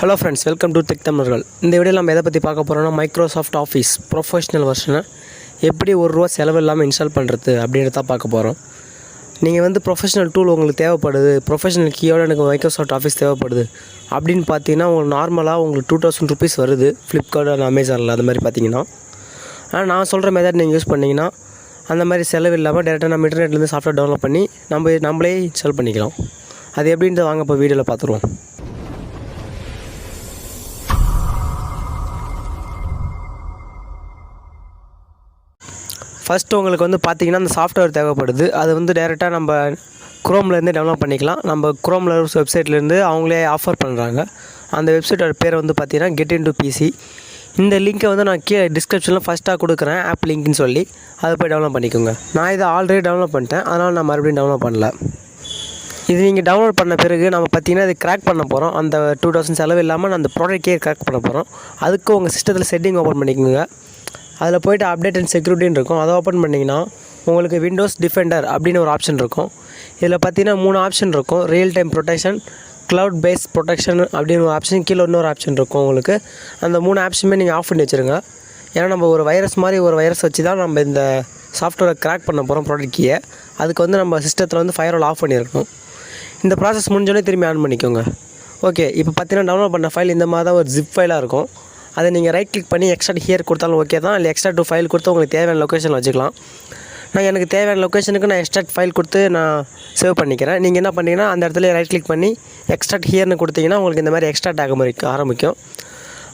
Hello friends, welcome to Tamilargal. இந்த வீடியோல நம்ம எதை பத்தி பார்க்க போறோம்னா மைக்ரோசாஃப்ட் ஆஃபீஸ் ப்ரொஃபஷனல் வெர்ஷனை எப்படி ₹1 செலவு இல்லாம இன்ஸ்டால் பண்றது அப்படின்றத பார்க்க போறோம். நீங்க ப்ரொஃபஷனல் டூல் உங்களுக்கு தேவைப்படுது, ப்ரொஃபஷனல் கீயோட எனக்கு மைக்ரோசாஃப்ட் ஆஃபீஸ் தேவைப்படுது அப்படினு பார்த்தீங்கன்னா உங்களுக்கு நார்மலா உங்களுக்கு ₹2000 வருது Flipkart and Amazonல அந்த மாதிரி பார்த்தீங்கன்னா. ஆனா நான் சொல்ற மெத்தட் நீங்க யூஸ் பண்ணீங்கன்னா அந்த மாதிரி செலவு இல்லாம டைரக்டா நம்ம இன்டர்நெட்ல இருந்து சாஃப்ட்வேர் டவுன்லோட் பண்ணி நம்மளே இன்ஸ்டால் பண்ணிக்கலாம். அது எப்படின்னு வாங்க இப்ப வீடியோல பாத்துருவோம். ஃபர்ஸ்ட் உங்களுக்கு பார்த்தீங்கன்னா அந்த சாஃப்ட்வேர் தேவைப்படுது. அது டைரக்டா நம்ம Chromeல இருந்து டவுன்லோட் பண்ணிக்கலாம். நம்ம Chromeல வெப்சைட்ல இருந்து அவங்களே ஆஃபர் பண்றாங்க. அந்த வெப்சைட்டோட பேர் பார்த்தீங்கன்னா Get into PC. இந்த லிங்கை நான் கீழே டிஸ்கிரிப்ஷன்ல ஃபர்ஸ்டா கொடுக்குறேன், ஆப் லிங்க்னு சொல்லி அதை போய் டவுன்லோட் பண்ணிக்கோங்க. நான் இதை ஆல்ரெடி டவுன்லோட் பண்ணிட்டேன், அதனால நான் மறுபடியும் டவுன்லோட் பண்ணல. இது நீங்கள் டவுன்லோட் பண்ண பிறகு நம்ம பார்த்தீங்கன்னா இது கிராக் பண்ண போகிறோம். அந்த 2000 செலவு இல்லாமல் அந்த ப்ராடக்ட்டே கிராக் பண்ண போகிறோம். அதுக்கு உங்கள் சிஸ்டத்தில் செட்டிங் ஓப்பன் பண்ணிக்கோங்க. அதில் போய்ட்டு அப்டேட் அண்ட் செக்யூரிட்டின்னு இருக்கும். அதை ஓப்பன் பண்ணிங்கன்னா உங்களுக்கு விண்டோஸ் டிஃபெண்டர் அப்படின்னு ஒரு ஆப்ஷன் இருக்கும். இதில் பார்த்தீங்கன்னா 3 ஆப்ஷன் இருக்கும். Real time protection, cloud base protection அப்படின்னு ஒரு ஆப்ஷன், கீழே இன்னொரு ஆப்ஷன் இருக்கும். உங்களுக்கு அந்த 3 ஆப்ஷனுமே நீங்கள் ஆஃப் பண்ணி வச்சுருங்க. ஏன்னா நம்ம ஒரு வைரஸ் வச்சு தான் நம்ம இந்த சாஃப்ட்வேரை கிராக் பண்ண போகிறோம் ப்ராடக்ட் கீயை. அதுக்கு நம்ம சிஸ்டத்தில் ஃபயர்வால் ஆஃப் பண்ணியிருக்கணும். இந்த ப்ராசஸ் முடிஞ்சோடனே திரும்பி ஆன் பண்ணிக்கோங்க. ஓகே, இப்போ பார்த்தீங்கன்னா டவுன்லோட் பண்ண ஃபைல் இந்த மாதிரி தான் ஒரு ஜிப் ஃபைலாக இருக்கும். அதை நீங்கள் ரைட் கிளிக் பண்ணி எக்ஸ்ட்ராக்ட் ஹியர் கொடுத்தாலும் ஓகே தான், இல்லை எக்ஸ்ட்ராக்ட் டு ஃபைல் கொடுத்து உங்களுக்கு தேவையான லொக்கேஷன் வச்சுக்கலாம். நான் எனக்கு தேவையான லொக்கேஷனுக்கு நான் எக்ஸ்ட்ராக்ட் ஃபைல் கொடுத்து நான் சேவ் பண்ணிக்கிறேன். நீங்கள் என்ன பண்ணிங்கன்னா அந்த இடத்துல ரைட் கிளிக் பண்ணி எக்ஸ்ட்ராக்ட் ஹியர்னு கொடுத்தீங்கன்னா உங்களுக்கு இந்த மாதிரி எக்ஸ்ட்ராக்ட் ஆரம்பிக்கும்.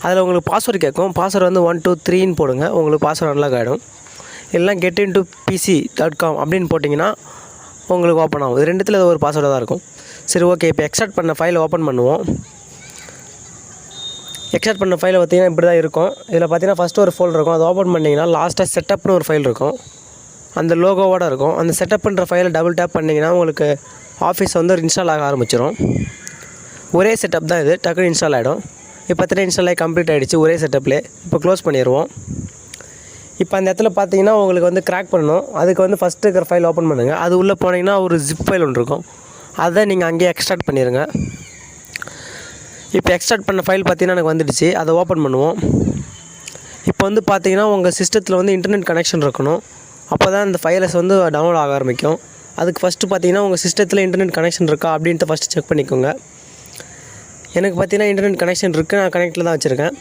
அதில் உங்களுக்கு பாஸ்வேர்டு கேட்கும். பாஸ்வேர்டு 123ன்னு போடுங்க, உங்களுக்கு பாஸ்வேர்டு அன்லாக் ஆகிடும். இல்லைனா getintopc.com அப்படின்னு போட்டிங்கன்னா உங்களுக்கு ஓப்பன் ஆகும். இது ரெண்டுத்தில் ஒரு பாஸ்வேர்டு தான் இருக்கும். சரி, ஓகே, இப்போ எக்ஸ்ட்ராக்ட் பண்ண ஃபைலை ஓப்பன் பண்ணுவோம். எக்ஸ்ட்ராக்ட் பண்ண ஃபைலை பார்த்தீங்கன்னா இப்படி தான் இருக்கும். இதில் பார்த்தீங்கன்னா ஃபஸ்ட்டு ஒரு ஃபோல்டர் இருக்கும். அதை ஓப்பன் பண்ணிங்கன்னா லாஸ்ட்டாக செட்டப்னு ஒரு ஃபைல் இருக்கும். அந்த லோகோவோட இருக்கும். அந்த செட்டப்ன்ற ஃபைலை டபுள் டேப் பண்ணிங்கன்னா உங்களுக்கு ஆஃபீஸ் இன்ஸ்டால் ஆக ஆரம்பிச்சிடும். ஒரே செட்டப் தான் இது, டக்குனு இன்ஸ்டால் ஆகிடும். இப்போ பார்த்தீங்கன்னா இன்ஸ்டால் ஆகி கம்ப்ளீட் ஆகிடுச்சு ஒரே செட்டப்லேயே. இப்போ க்ளோஸ் பண்ணிடுவோம். இப்போ அந்த இடத்துல பார்த்தீங்கன்னா உங்களுக்கு கிராக் பண்ணணும். அதுக்கு ஃபஸ்ட்டு இருக்கிற ஃபைல் ஓப்பன் பண்ணுங்கள். அது உள்ளே போனீங்கன்னா ஒரு ஜிப் ஃபைல் ஒன்று இருக்கும். அதை நீங்கள் அங்கேயே எக்ஸ்ட்ராக்ட் பண்ணிடுங்க. இப்போ எக்ஸ்ட்ராக்ட் பண்ண ஃபைல் பார்த்தீங்கன்னா எனக்கு வந்துடுச்சு. அதை ஓப்பன் பண்ணுவோம். இப்போ பார்த்தீங்கன்னா உங்கள் சிஸ்டத்தில் இன்டர்நெட் கனெக்ஷன் இருக்கணும். அப்போ தான் இந்த ஃபைலஸ் டவுன்லோட் ஆக ஆரம்பிக்கும். அதுக்கு ஃபஸ்ட்டு பார்த்தீங்கன்னா உங்கள் சிஸ்டத்தில் இன்டர்நெட் கனெக்ஷன் இருக்கா அப்படின்ட்டு ஃபஸ்ட்டு செக் பண்ணிக்கோங்க. எனக்கு பார்த்தீங்கன்னா இன்டர்நெட் கனெக்ஷன் இருக்குது, நான் கனெக்டில் தான் வச்சுருக்கேன்.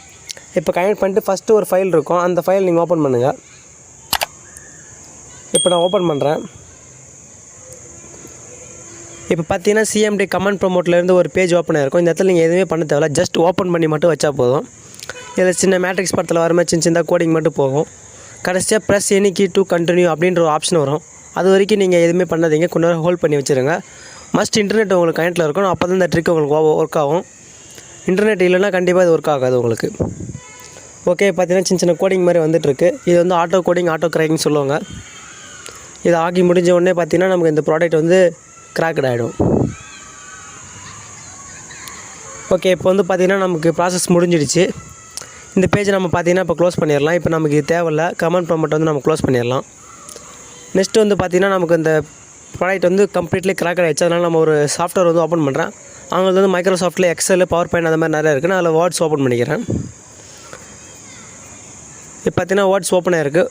இப்போ கனெக்ட் பண்ணிட்டு ஃபஸ்ட்டு ஒரு ஃபைல் இருக்கும். அந்த ஃபைல் நீங்கள் ஓப்பன் பண்ணுங்கள். இப்போ நான் ஓப்பன் பண்ணுறேன். இப்போ பார்த்தீங்கன்னா சிஎம்டி கமெண்ட் ப்ரொமோட்லேருந்து ஒரு பேஜ் ஓப்பன் ஆகிருக்கும். இந்த இடத்துல நீங்கள் எதுவுமே பண்ண தேவையில்ல, ஜஸ்ட் ஓப்பன் பண்ணி மட்டும் வச்சா போதும். இதில் சின்ன மேட்ரிக்ஸ் படத்தில் வர மாதிரி சின்ன கோடிங் மட்டும் போகும். கடைசியாக press any key to continue அப்படின்ற ஒரு ஆப்ஷன் வரும். அது வரைக்கும் நீங்கள் எதுவுமே பண்ணாதீங்க, கொஞ்ச நேரம் ஹோல்ட் பண்ணி வச்சுருங்க. மஸ்ட் இன்டர்நெட் உங்களுக்கு கனெக்டில் இருக்கணும். அப்போ தான் இந்த ட்ரிக் உங்களுக்கு ஒர்க் ஆகும். இன்டர்நெட் இல்லைன்னா கண்டிப்பாக இது ஒர்க் ஆகாது உங்களுக்கு. ஓகே, பார்த்தீங்கன்னா சின்ன கோடிங் மாதிரி வந்துட்டுருக்கு. இது ஆட்டோ கோடிங், ஆட்டோ கிராக்கிங் சொல்லுவாங்க. இது ஆகி முடிஞ்ச உடனே பார்த்தீங்கன்னா நமக்கு இந்த ப்ராடக்ட் கிராக்ட் ஆகிடும். ஓகே, இப்போ பார்த்தீங்கன்னா நமக்கு ப்ராசஸ் முடிஞ்சிடுச்சு. இந்த பேஜை நம்ம பார்த்தீங்கன்னா இப்போ க்ளோஸ் பண்ணிடலாம். இப்போ நமக்கு இது தேவையில்ல, கமெண்ட் ப்ராம்ப்ட் நம்ம க்ளோஸ் பண்ணிடலாம். நெக்ஸ்ட்டு பார்த்தீங்கன்னா நமக்கு இந்த ப்ராடக்ட் கம்ப்ளீட்லி கிராக் ஆகிடுச்சு. அதனால் நம்ம ஒரு சாஃப்ட்வேர் ஓப்பன் பண்ணுறேன். அவங்களுக்கு மைக்ரோசாஃப்ட்டில் எக்ஸல், பவர் பாயிண்ட் அந்த மாதிரி நிறையா இருக்குன்னு அதில் வேர்ட்ஸ் ஓப்பன் பண்ணிக்கிறேன். இப்போ பார்த்தீங்கன்னா வேர்ட்ஸ் ஓப்பன் ஆகிருக்கு.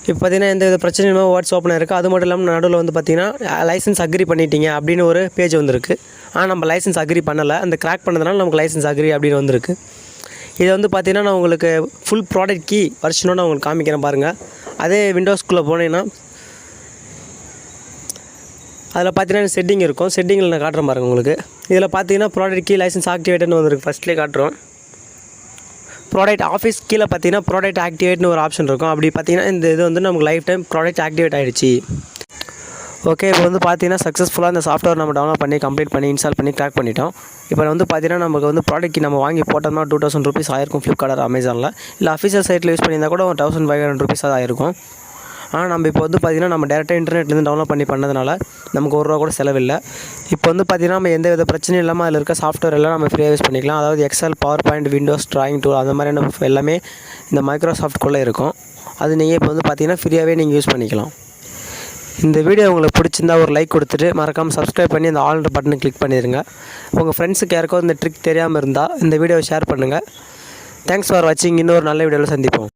இப்போ பார்த்தீங்கன்னா எந்த வித பிரச்சனையுமே வேர்ட்ஸ் ஓப்பன் ஆகிருக்கு. அது மட்டும் இல்லாமல் நடுவில் பார்த்தீங்கன்னா லைசன்ஸ் அக்ரி பண்ணிட்டீங்க அப்படின்னு ஒரு பேஜ் வந்துருக்கு. ஆனால் நம்ம லைசன்ஸ் அக்ரி பண்ணலை. அந்த கிராக் பண்ணதுனால நமக்கு லைசன்ஸ் அக்ரி அப்படின்னு வந்திருக்கு. இதை பார்த்தீங்கன்னா நான் உங்களுக்கு ஃபுல் ப்ராடக்ட் கீ வருஷனோட நான் உங்களுக்கு காமிக்கிறேன் பாருங்கள். அதே விண்டோஸ்குள்ளே போனீங்கன்னா அதில் பார்த்தீங்கன்னா செட்டிங் இருக்கும். செட்டிங்கில் நான் காட்டுறேன் பாருங்கள் உங்களுக்கு. இதில் பார்த்தீங்கன்னா ப்ராடக்ட் கீ லைசன்ஸ் ஆக்டிவேட்னு வந்துருக்கு. ஃபஸ்ட்லேயே காட்டுறோம். ப்ராடக்ட் ஆஃபீஸ் கீழே பார்த்தீங்கன்னா ப்ராடக்ட் ஆக்டிவேட்னு ஒரு ஆப்ஷன் இருக்கும். அப்படி பார்த்தீங்கன்னா இந்த இது நமக்கு லைஃப் டைம் ப்ராடக்ட் ஆக்டிவேட் ஆகிடுச்சு. ஓகே, இப்போ பார்த்தீங்கன்னா சக்ஸஸ்ஃபுல்லாக இந்த சாஃப்ட்வேர் நம்ம டவுன்லோட் பண்ணி கம்ப்ளீட் பண்ணி இன்ஸ்டால் பண்ணி கிராக் பண்ணிட்டோம். இப்போ பார்த்தீங்கன்னா நமக்கு ப்ராடக்ட் நம்ம வாங்கி போட்டோம்னா ₹2000 ஆயிருக்கும் Flipkart or Amazonல. இல்லை அஃபீஷியல் சைட்டில் யூஸ் பண்ணியிருந்தால் கூட ₹1500 ஆயிருக்கும். ஆனால் நம்ம இப்போ பார்த்தீங்கன்னா நம்ம டேரெக்டாக இன்டர்நெட்லேருந்து டவுன்லோட் பண்ணதுனால நமக்கு ₹1 கூட செலவில்லை. இப்போ பார்த்தீங்கன்னா நம்ம எந்த வித பிரச்சனையும் இல்லாமல் அதில் இருக்க சாஃப்ட்வேர் எல்லாம் நம்ம ஃப்ரீயாக யூஸ் பண்ணிக்கலாம். அதாவது Excel, PowerPoint, Windows, drawing tool அந்த மாதிரியான எல்லாமே இந்த மைக்ரோசாஃப்ட்குள்ளே இருக்கும். அது நீங்கள் இப்போ பார்த்தீங்கன்னா ஃப்ரீயாகவே நீங்கள் யூஸ் பண்ணிக்கலாம். இந்த வீடியோ உங்களுக்கு பிடிச்சிருந்தா ஒரு லைக் கொடுத்துட்டு மறக்காமல் சப்ஸ்கிரைப் பண்ணி அந்த ஆல்ன்ற பட்டனை கிளிக் பண்ணிடுங்க. உங்கள் ஃப்ரெண்ட்ஸுக்கு யாருக்கோ இந்த ட்ரிக் தெரியாமல் இருந்தால் இந்த வீடியோவை ஷேர் பண்ணுங்கள். தேங்க்ஸ் ஃபார் வாட்சிங். இன்னொரு நல்ல வீடியோவில் சந்திப்போம்.